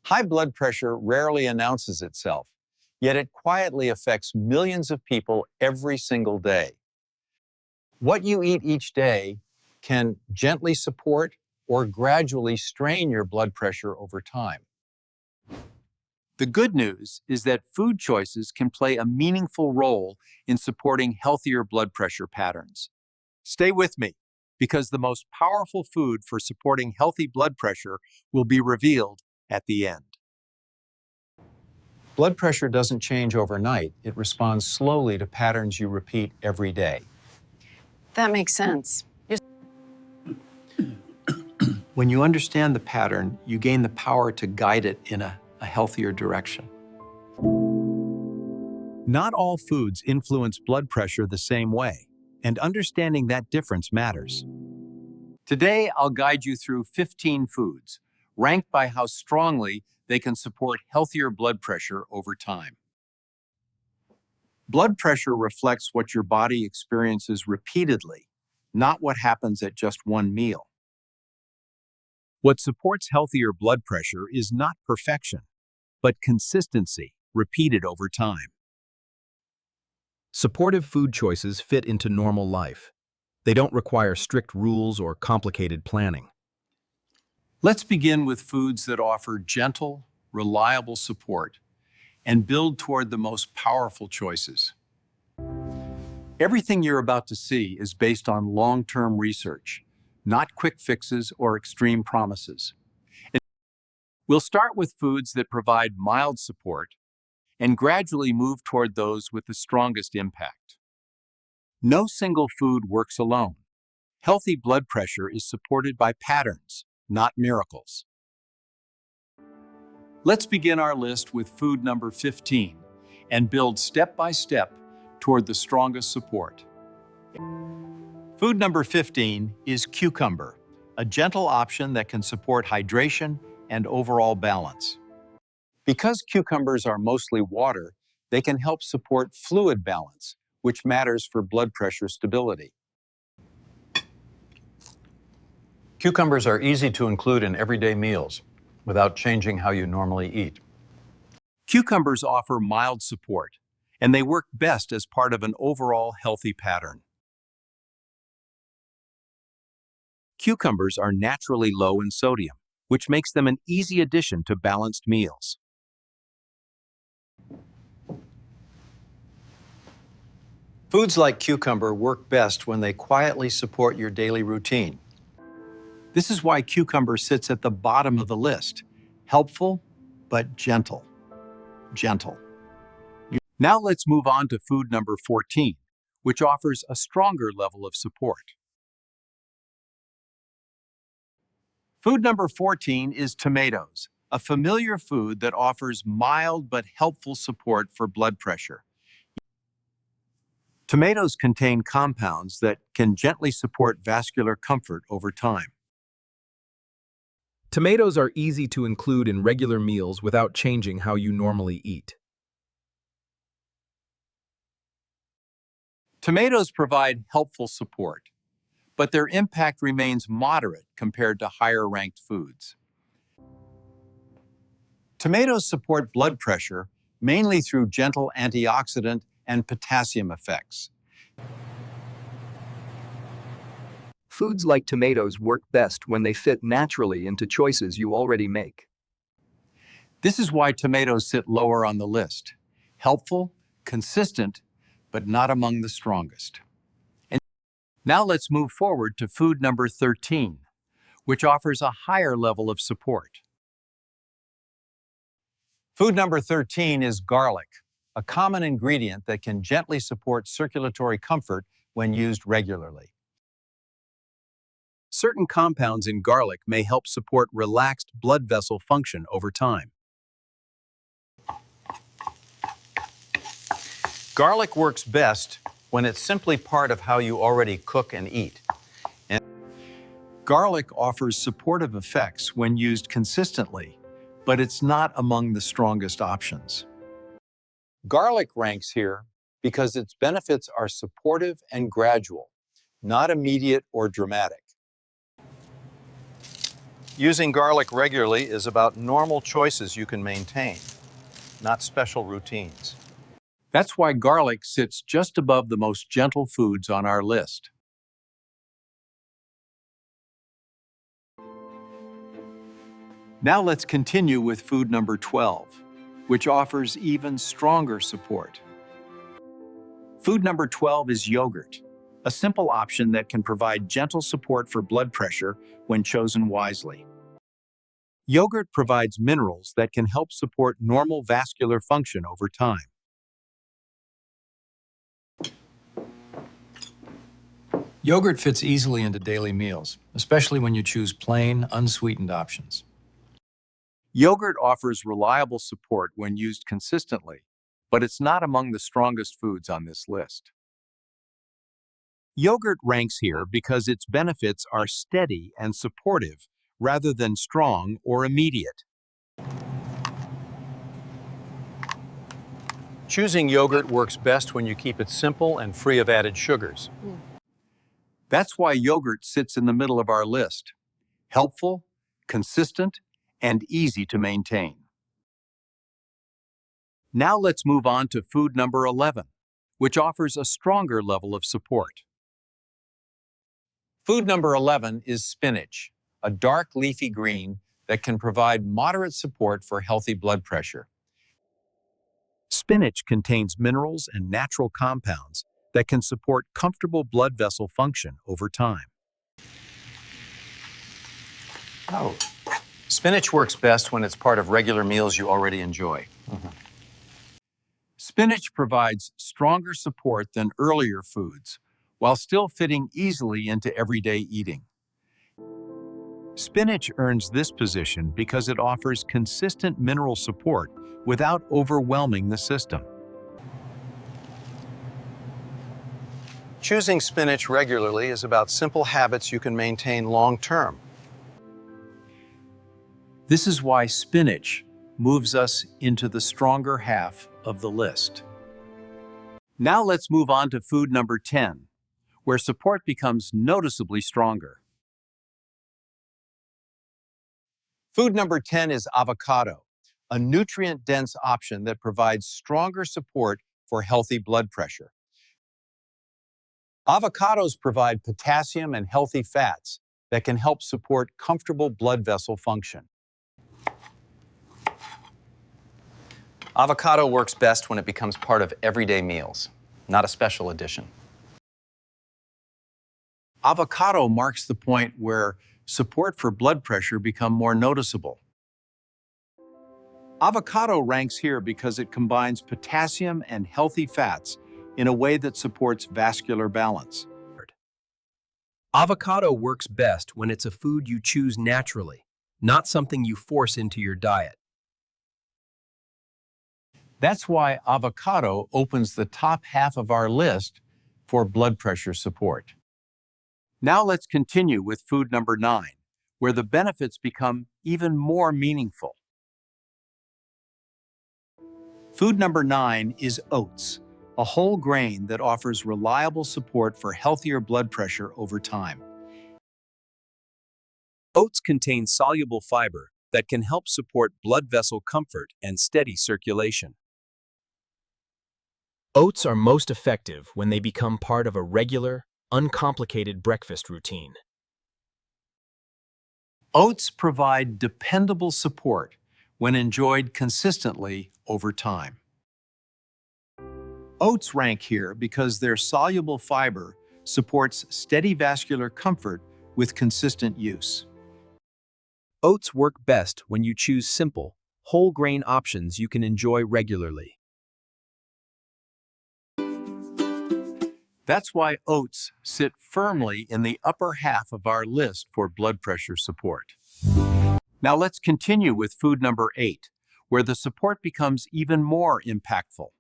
High blood pressure rarely announces itself, yet it quietly affects millions of people every single day. What you eat each day can gently support or gradually strain your blood pressure over time. The good news is that food choices can play a meaningful role in supporting healthier blood pressure patterns. Stay with me, because the most powerful food for supporting healthy blood pressure will be revealed at the end. Blood pressure doesn't change overnight. It responds slowly to patterns you repeat every day. That makes sense. When you understand the pattern, you gain the power to guide it in a healthier direction. Not all foods influence blood pressure the same way, and understanding that difference matters. Today, I'll guide you through 15 foods, ranked by how strongly they can support healthier blood pressure over time. Blood pressure reflects what your body experiences repeatedly, not what happens at just one meal. What supports healthier blood pressure is not perfection, but consistency repeated over time. Supportive food choices fit into normal life. They don't require strict rules or complicated planning. Let's begin with foods that offer gentle, reliable support and build toward the most powerful choices. Everything you're about to see is based on long-term research, not quick fixes or extreme promises. We'll start with foods that provide mild support and gradually move toward those with the strongest impact. No single food works alone. Healthy blood pressure is supported by patterns, not miracles. Let's begin our list with food number 15 and build step by step toward the strongest support. Food number 15 is cucumber, a gentle option that can support hydration and overall balance. Because cucumbers are mostly water, they can help support fluid balance, which matters for blood pressure stability. Cucumbers are easy to include in everyday meals without changing how you normally eat. Cucumbers offer mild support, and they work best as part of an overall healthy pattern. Cucumbers are naturally low in sodium, which makes them an easy addition to balanced meals. Foods like cucumber work best when they quietly support your daily routine. This is why cucumber sits at the bottom of the list. Helpful, but gentle. Gentle. Now let's move on to food number 14, which offers a stronger level of support. Food number 14 is tomatoes, a familiar food that offers mild but helpful support for blood pressure. Tomatoes contain compounds that can gently support vascular comfort over time. Tomatoes are easy to include in regular meals without changing how you normally eat. Tomatoes provide helpful support, but their impact remains moderate compared to higher-ranked foods. Tomatoes support blood pressure mainly through gentle antioxidant and potassium effects. Foods like tomatoes work best when they fit naturally into choices you already make. This is why tomatoes sit lower on the list. Helpful, consistent, but not among the strongest. And now let's move forward to food number 13, which offers a higher level of support. Food number 13 is garlic, a common ingredient that can gently support circulatory comfort when used regularly. Certain compounds in garlic may help support relaxed blood vessel function over time. Garlic works best when it's simply part of how you already cook and eat. And garlic offers supportive effects when used consistently, but it's not among the strongest options. Garlic ranks here because its benefits are supportive and gradual, not immediate or dramatic. Using garlic regularly is about normal choices you can maintain, not special routines. That's why garlic sits just above the most gentle foods on our list. Now let's continue with food number 12, which offers even stronger support. Food number 12 is yogurt, a simple option that can provide gentle support for blood pressure when chosen wisely. Yogurt provides minerals that can help support normal vascular function over time. Yogurt fits easily into daily meals, especially when you choose plain, unsweetened options. Yogurt offers reliable support when used consistently, but it's not among the strongest foods on this list. Yogurt ranks here because its benefits are steady and supportive rather than strong or immediate. Choosing yogurt works best when you keep it simple and free of added sugars. That's why yogurt sits in the middle of our list. Helpful, consistent, and easy to maintain. Now let's move on to food number 11, which offers a stronger level of support. Food number 11 is spinach, a dark leafy green that can provide moderate support for healthy blood pressure. Spinach contains minerals and natural compounds that can support comfortable blood vessel function over time. Spinach works best when it's part of regular meals you already enjoy. Spinach provides stronger support than earlier foods, while still fitting easily into everyday eating. Spinach earns this position because it offers consistent mineral support without overwhelming the system. Choosing spinach regularly is about simple habits you can maintain long-term. This is why spinach moves us into the stronger half of the list. Now let's move on to food number 10, where support becomes noticeably stronger. Food number 10 is avocado, a nutrient-dense option that provides stronger support for healthy blood pressure. Avocados provide potassium and healthy fats that can help support comfortable blood vessel function. Avocado works best when it becomes part of everyday meals, not a special addition. Avocado marks the point where support for blood pressure becomes more noticeable. Avocado ranks here because it combines potassium and healthy fats in a way that supports vascular balance. Avocado works best when it's a food you choose naturally, not something you force into your diet. That's why avocado opens the top half of our list for blood pressure support. Now let's continue with food number 9, where the benefits become even more meaningful. Food number 9 is oats, a whole grain that offers reliable support for healthier blood pressure over time. Oats contain soluble fiber that can help support blood vessel comfort and steady circulation. Oats are most effective when they become part of a regular, uncomplicated breakfast routine. Oats provide dependable support when enjoyed consistently over time. Oats rank here because their soluble fiber supports steady vascular comfort with consistent use. Oats work best when you choose simple, whole grain options you can enjoy regularly. That's why oats sit firmly in the upper half of our list for blood pressure support. Now let's continue with food number 8, where the support becomes even more impactful.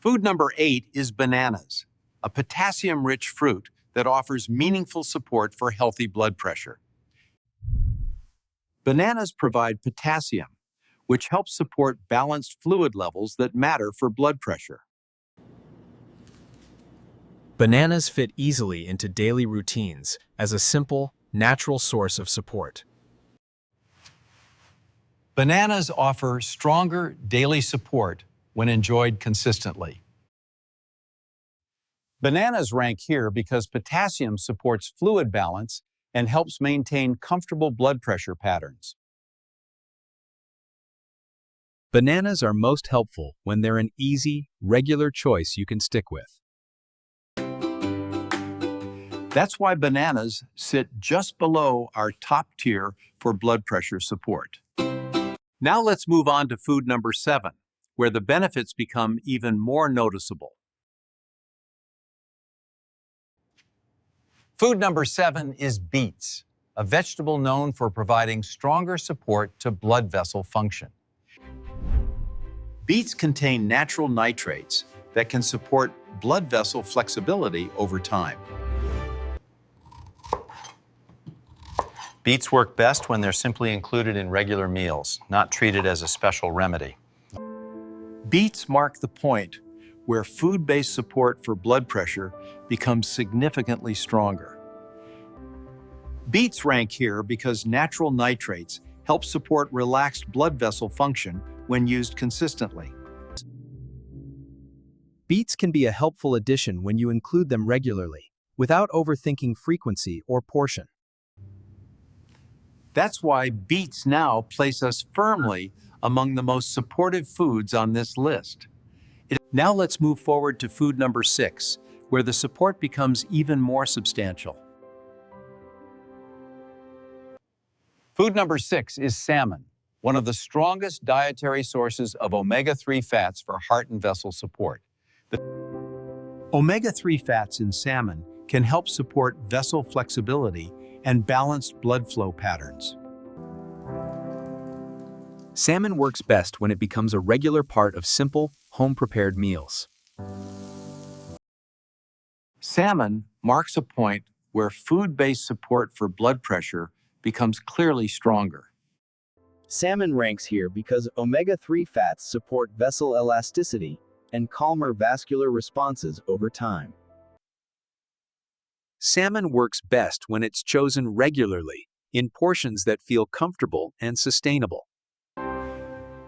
Food number 8 is bananas, a potassium-rich fruit that offers meaningful support for healthy blood pressure. Bananas provide potassium, which helps support balanced fluid levels that matter for blood pressure. Bananas fit easily into daily routines as a simple, natural source of support. Bananas offer stronger daily support when enjoyed consistently. Bananas rank here because potassium supports fluid balance and helps maintain comfortable blood pressure patterns. Bananas are most helpful when they're an easy, regular choice you can stick with. That's why bananas sit just below our top tier for blood pressure support. Now let's move on to food number 7, where the benefits become even more noticeable. Food number 7 is beets, a vegetable known for providing stronger support to blood vessel function. Beets contain natural nitrates that can support blood vessel flexibility over time. Beets work best when they're simply included in regular meals, not treated as a special remedy. Beets mark the point where food-based support for blood pressure becomes significantly stronger. Beets rank here because natural nitrates help support relaxed blood vessel function when used consistently. Beets can be a helpful addition when you include them regularly, without overthinking frequency or portion. That's why beets now place us firmly among the most supportive foods on this list. Now let's move forward to food number 6, where the support becomes even more substantial. Food number 6 is salmon, one of the strongest dietary sources of omega-3 fats for heart and vessel support. The omega-3 fats in salmon can help support vessel flexibility and balanced blood flow patterns. Salmon works best when it becomes a regular part of simple, home-prepared meals. Salmon marks a point where food-based support for blood pressure becomes clearly stronger. Salmon ranks here because omega-3 fats support vessel elasticity and calmer vascular responses over time. Salmon works best when it's chosen regularly, in portions that feel comfortable and sustainable.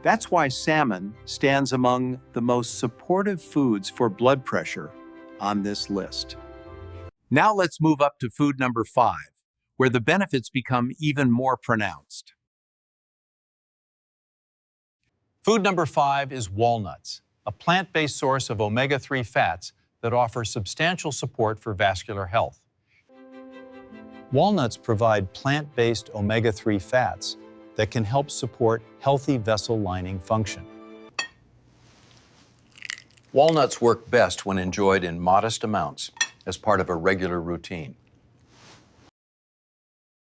That's why salmon stands among the most supportive foods for blood pressure on this list. Now let's move up to food number 5, where the benefits become even more pronounced. Food number 5 is walnuts, a plant-based source of omega-3 fats that offer substantial support for vascular health. Walnuts provide plant-based omega-3 fats that can help support healthy vessel lining function. Walnuts work best when enjoyed in modest amounts as part of a regular routine.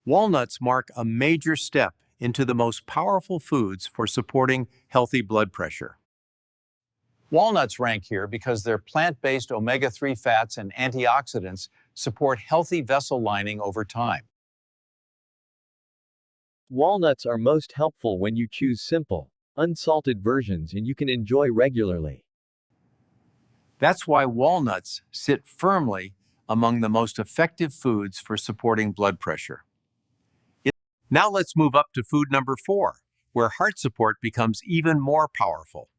Walnuts mark a major step into the most powerful foods for supporting healthy blood pressure. Walnuts rank here because their plant-based omega-3 fats and antioxidants support healthy vessel lining over time. Walnuts are most helpful when you choose simple, unsalted versions and you can enjoy regularly. That's why walnuts sit firmly among the most effective foods for supporting blood pressure. Now let's move up to food number 4, where heart support becomes even more powerful.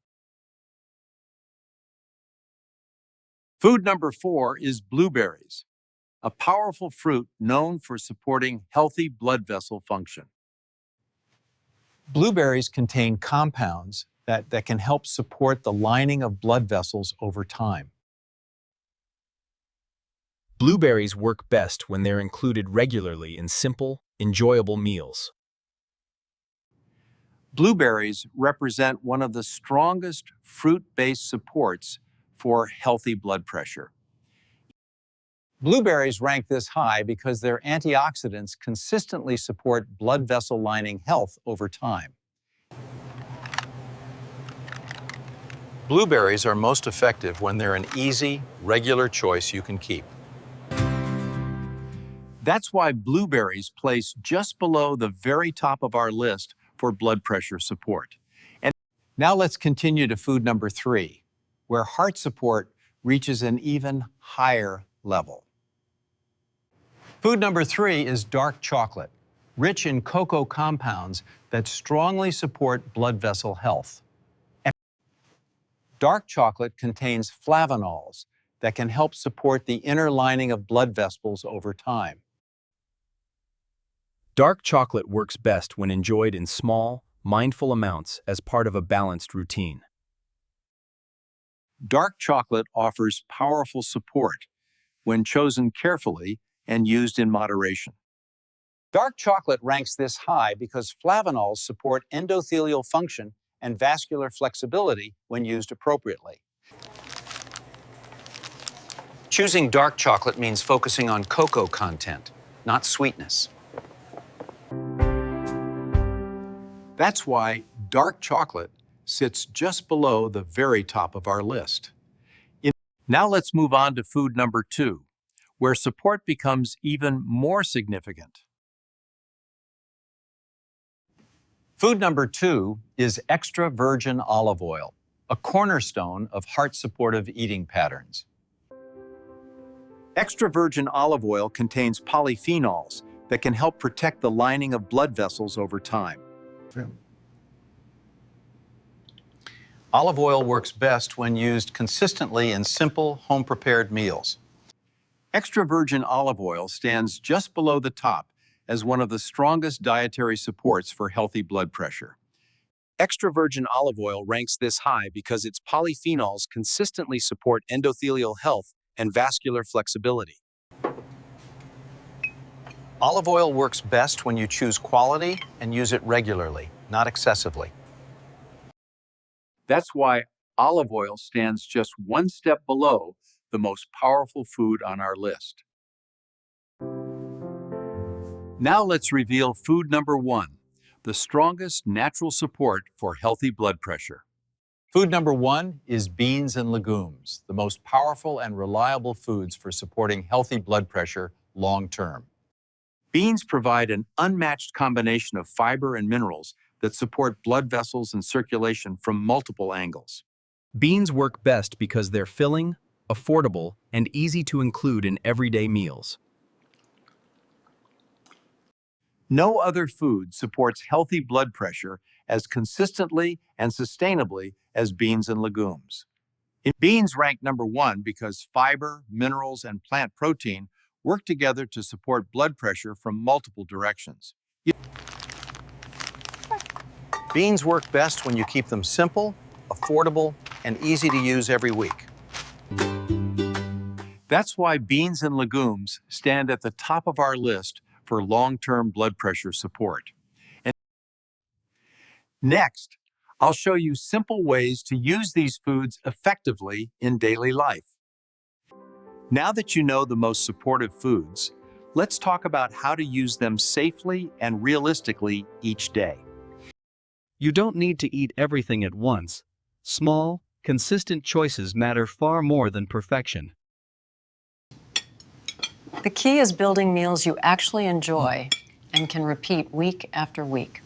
Food number 4 is blueberries, a powerful fruit known for supporting healthy blood vessel function. Blueberries contain compounds that can help support the lining of blood vessels over time. Blueberries work best when they're included regularly in simple, enjoyable meals. Blueberries represent one of the strongest fruit-based supports for healthy blood pressure. Blueberries rank this high because their antioxidants consistently support blood vessel lining health over time. Blueberries are most effective when they're an easy, regular choice you can keep. That's why blueberries place just below the very top of our list for blood pressure support. And now let's continue to food number 3, where heart support reaches an even higher level. Food number 3 is dark chocolate, rich in cocoa compounds that strongly support blood vessel health. Dark chocolate contains flavonols that can help support the inner lining of blood vessels over time. Dark chocolate works best when enjoyed in small, mindful amounts as part of a balanced routine. Dark chocolate offers powerful support when chosen carefully and used in moderation. Dark chocolate ranks this high because flavonols support endothelial function and vascular flexibility when used appropriately. Choosing dark chocolate means focusing on cocoa content, not sweetness. That's why dark chocolate sits just below the very top of our list. Now let's move on to food number 2, where support becomes even more significant. Food number 2 is extra virgin olive oil, a cornerstone of heart-supportive eating patterns. Extra virgin olive oil contains polyphenols that can help protect the lining of blood vessels over time. Olive oil works best when used consistently in simple, home-prepared meals. Extra virgin olive oil stands just below the top as one of the strongest dietary supports for healthy blood pressure. Extra virgin olive oil ranks this high because its polyphenols consistently support endothelial health and vascular flexibility. Olive oil works best when you choose quality and use it regularly, not excessively. That's why olive oil stands just one step below the most powerful food on our list. Now let's reveal food number 1, the strongest natural support for healthy blood pressure. Food number 1 is beans and legumes, the most powerful and reliable foods for supporting healthy blood pressure long-term. Beans provide an unmatched combination of fiber and minerals that support blood vessels and circulation from multiple angles. Beans work best because they're filling, affordable, and easy to include in everyday meals. No other food supports healthy blood pressure as consistently and sustainably as beans and legumes. Beans rank number 1 because fiber, minerals, and plant protein work together to support blood pressure from multiple directions. Beans work best when you keep them simple, affordable, and easy to use every week. That's why beans and legumes stand at the top of our list for long-term blood pressure support. And next, I'll show you simple ways to use these foods effectively in daily life. Now that you know the most supportive foods, let's talk about how to use them safely and realistically each day. You don't need to eat everything at once. Small, consistent choices matter far more than perfection. The key is building meals you actually enjoy and can repeat week after week.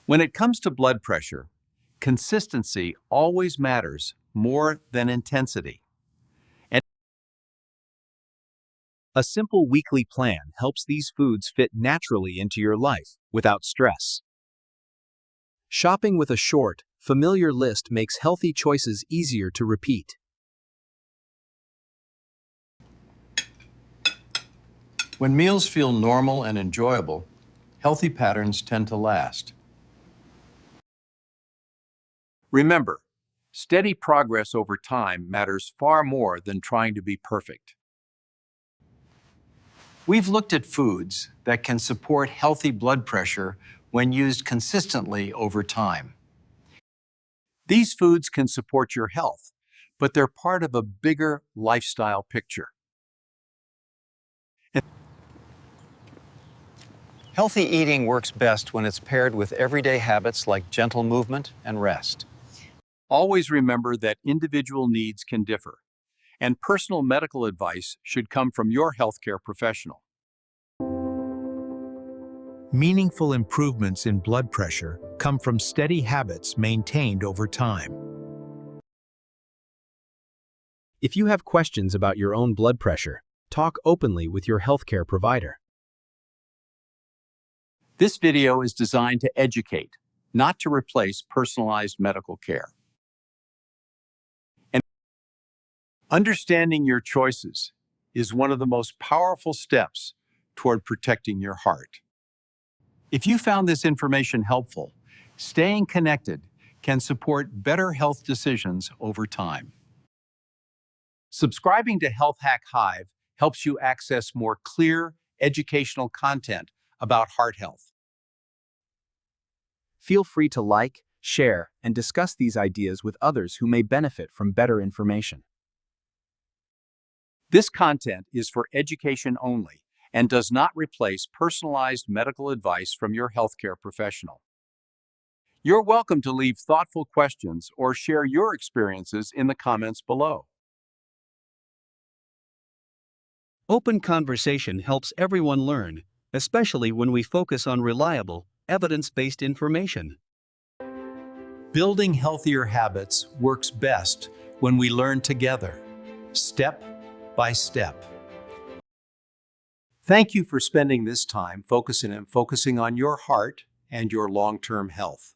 When it comes to blood pressure, consistency always matters more than intensity. A simple weekly plan helps these foods fit naturally into your life without stress. Shopping with a short, familiar list makes healthy choices easier to repeat. When meals feel normal and enjoyable, healthy patterns tend to last. Remember, steady progress over time matters far more than trying to be perfect. We've looked at foods that can support healthy blood pressure when used consistently over time. These foods can support your health, but they're part of a bigger lifestyle picture. Healthy eating works best when it's paired with everyday habits like gentle movement and rest. Always remember that individual needs can differ, and personal medical advice should come from your healthcare professional. Meaningful improvements in blood pressure come from steady habits maintained over time. If you have questions about your own blood pressure, talk openly with your healthcare provider. This video is designed to educate, not to replace personalized medical care. And understanding your choices is one of the most powerful steps toward protecting your heart. If you found this information helpful, staying connected can support better health decisions over time. Subscribing to Health Hack Hive helps you access more clear, educational content about heart health. Feel free to like, share, and discuss these ideas with others who may benefit from better information. This content is for education only and does not replace personalized medical advice from your healthcare professional. You're welcome to leave thoughtful questions or share your experiences in the comments below. Open conversation helps everyone learn, especially when we focus on reliable, evidence-based information. Building healthier habits works best when we learn together, step by step. Thank you for spending this time focusing on your heart and your long-term health.